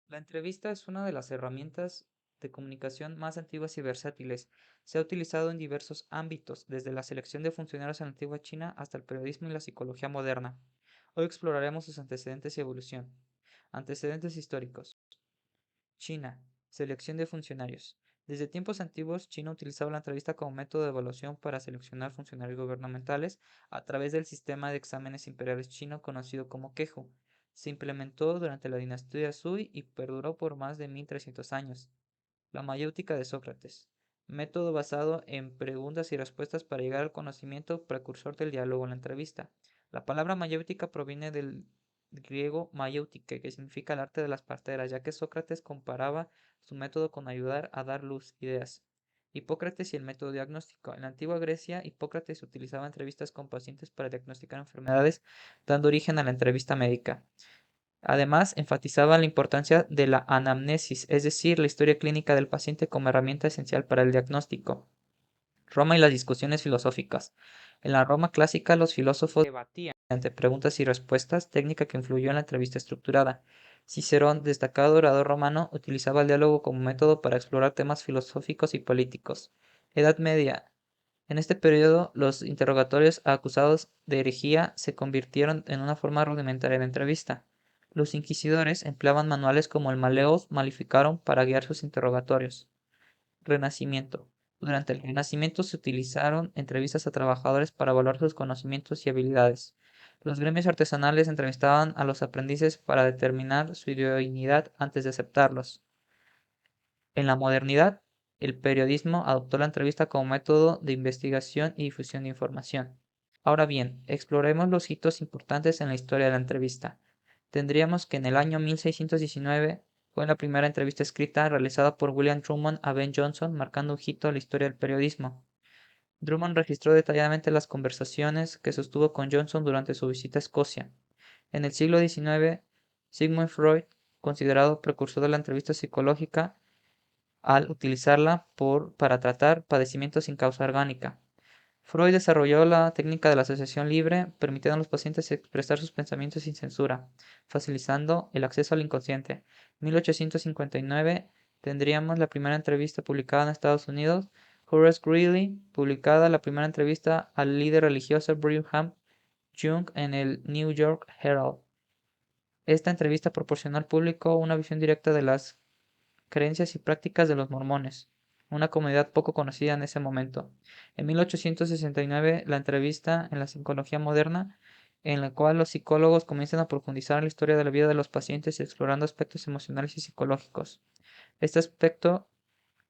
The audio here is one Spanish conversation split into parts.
La entrevista es una de las herramientas de comunicación más antiguas y versátiles. Se ha utilizado en diversos ámbitos, desde la selección de funcionarios en la antigua China hasta el periodismo y la psicología moderna. Hoy exploraremos sus antecedentes y evolución. Antecedentes históricos. China. Selección de funcionarios. Desde tiempos antiguos, China utilizaba la entrevista como método de evaluación para seleccionar funcionarios gubernamentales a través del sistema de exámenes imperiales chino conocido como Kehu. Se implementó durante la dinastía Sui y perduró por más de 1300 años. La mayéutica de Sócrates. Método basado en preguntas y respuestas para llegar al conocimiento precursor del diálogo en la entrevista. La palabra mayéutica proviene del griego maieutike, que significa el arte de las parteras, ya que Sócrates comparaba su método con ayudar a dar luz, ideas. Hipócrates y el método diagnóstico. En la antigua Grecia, Hipócrates utilizaba entrevistas con pacientes para diagnosticar enfermedades, dando origen a la entrevista médica. Además, enfatizaba la importancia de la anamnesis, es decir, la historia clínica del paciente como herramienta esencial para el diagnóstico. Roma y las discusiones filosóficas. En la Roma clásica, los filósofos debatían entre preguntas y respuestas, técnica que influyó en la entrevista estructurada. Cicerón, destacado orador romano, utilizaba el diálogo como método para explorar temas filosóficos y políticos. Edad Media. En este periodo, los interrogatorios a acusados de herejía se convirtieron en una forma rudimentaria de entrevista. Los inquisidores empleaban manuales como el Maleus Maleficarum para guiar sus interrogatorios. Renacimiento. Durante el Renacimiento se utilizaron entrevistas a trabajadores para evaluar sus conocimientos y habilidades. Los gremios artesanales entrevistaban a los aprendices para determinar su idoneidad antes de aceptarlos. En la modernidad, el periodismo adoptó la entrevista como método de investigación y difusión de información. Ahora bien, exploremos los hitos importantes en la historia de la entrevista. Tendríamos que en el año 1619 fue la primera entrevista escrita realizada por William Drummond a Ben Jonson, marcando un hito en la historia del periodismo. Drummond registró detalladamente las conversaciones que sostuvo con Johnson durante su visita a Escocia. En el siglo XIX, Sigmund Freud, considerado precursor de la entrevista psicológica, al utilizarla para tratar padecimientos sin causa orgánica. Freud desarrolló la técnica de la asociación libre, permitiendo a los pacientes expresar sus pensamientos sin censura, facilitando el acceso al inconsciente. En 1859 tendríamos la primera entrevista publicada en Estados Unidos. Horace Greeley, publicada la primera entrevista al líder religioso Brigham Young en el New York Herald. Esta entrevista proporcionó al público una visión directa de las creencias y prácticas de los mormones, una comunidad poco conocida en ese momento. En 1869, la entrevista en la psicología moderna, en la cual los psicólogos comienzan a profundizar en la historia de la vida de los pacientes explorando aspectos emocionales y psicológicos. Este aspecto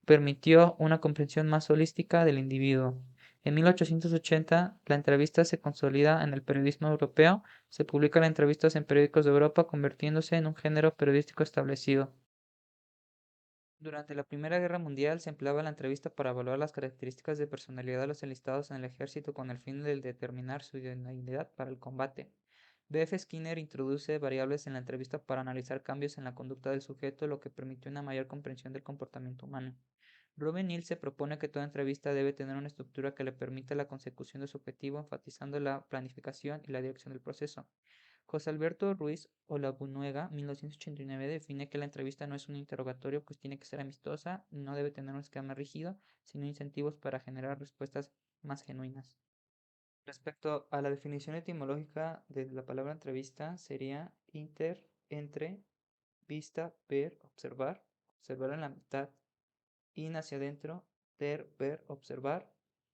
permitió una comprensión más holística del individuo. En 1880, la entrevista se consolida en el periodismo europeo, se publican entrevistas en periódicos de Europa, convirtiéndose en un género periodístico establecido. Durante la Primera Guerra Mundial se empleaba la entrevista para evaluar las características de personalidad de los enlistados en el ejército con el fin de determinar su idoneidad para el combate. B. F. Skinner introduce variables en la entrevista para analizar cambios en la conducta del sujeto, lo que permitió una mayor comprensión del comportamiento humano. Robin Neal se propone que toda entrevista debe tener una estructura que le permita la consecución de su objetivo, enfatizando la planificación y la dirección del proceso. José Alberto Ruiz Olabunuega, 1989, define que la entrevista no es un interrogatorio, pues tiene que ser amistosa, no debe tener un esquema rígido, sino incentivos para generar respuestas más genuinas. Respecto a la definición etimológica de la palabra entrevista, sería entre, vista, ver, observar, observar en la mitad, in hacia adentro, ver, observar,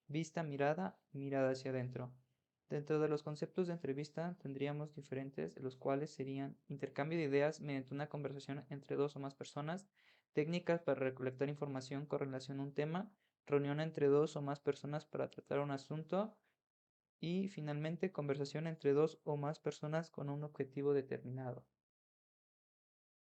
vista, mirada, mirada hacia adentro. Dentro de los conceptos de entrevista tendríamos diferentes, los cuales serían intercambio de ideas mediante una conversación entre dos o más personas, técnicas para recolectar información con relación a un tema, reunión entre dos o más personas para tratar un asunto y finalmente conversación entre dos o más personas con un objetivo determinado.